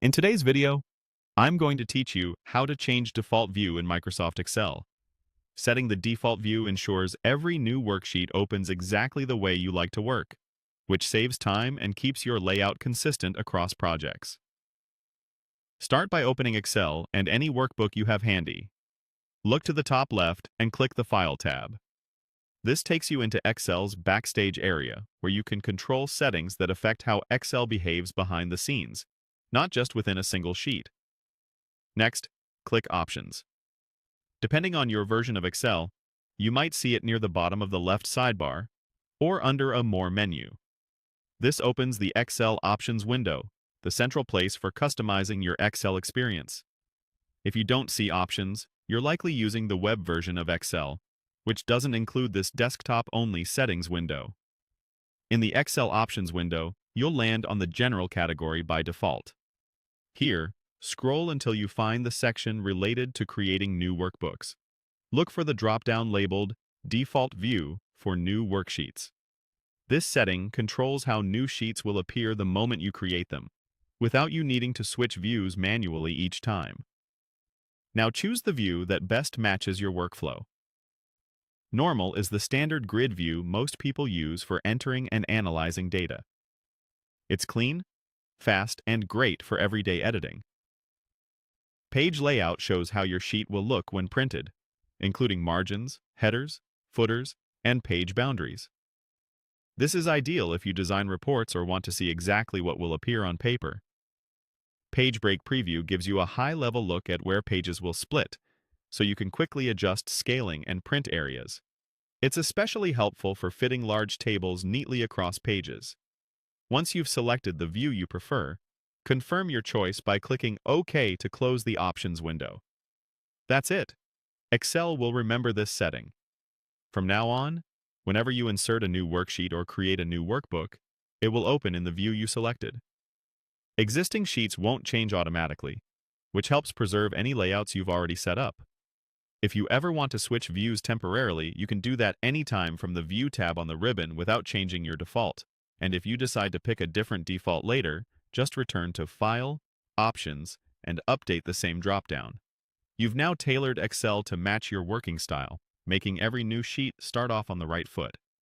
In today's video, I'm going to teach you how to change default view in Microsoft Excel. Setting the default view ensures every new worksheet opens exactly the way you like to work, which saves time and keeps your layout consistent across projects. Start by opening Excel and any workbook you have handy. Look to the top left and click the File tab. This takes you into Excel's Backstage area, where you can control settings that affect how Excel behaves behind the scenes, not just within a single sheet. Next, click Options. Depending on your version of Excel, you might see it near the bottom of the left sidebar or under a More menu. This opens the Excel Options window, the central place for customizing your Excel experience. If you don't see Options, you're likely using the web version of Excel, which doesn't include this desktop-only settings window. In the Excel Options window, you'll land on the General category by default. Here, scroll until you find the section related to creating new workbooks. Look for the drop-down labeled Default View for new worksheets. This setting controls how new sheets will appear the moment you create them, without you needing to switch views manually each time. Now choose the view that best matches your workflow. Normal is the standard grid view most people use for entering and analyzing data. It's clean, fast, and great for everyday editing. Page layout shows how your sheet will look when printed, including margins, headers, footers, and page boundaries. This is ideal if you design reports or want to see exactly what will appear on paper. Page Break Preview gives you a high-level look at where pages will split, so you can quickly adjust scaling and print areas. It's especially helpful for fitting large tables neatly across pages. Once you've selected the view you prefer, confirm your choice by clicking OK to close the Options window. That's it. Excel will remember this setting. From now on, whenever you insert a new worksheet or create a new workbook, it will open in the view you selected. Existing sheets won't change automatically, which helps preserve any layouts you've already set up. If you ever want to switch views temporarily, you can do that anytime from the View tab on the ribbon without changing your default. And if you decide to pick a different default later, just return to File, Options, and update the same dropdown. You've now tailored Excel to match your working style, making every new sheet start off on the right foot.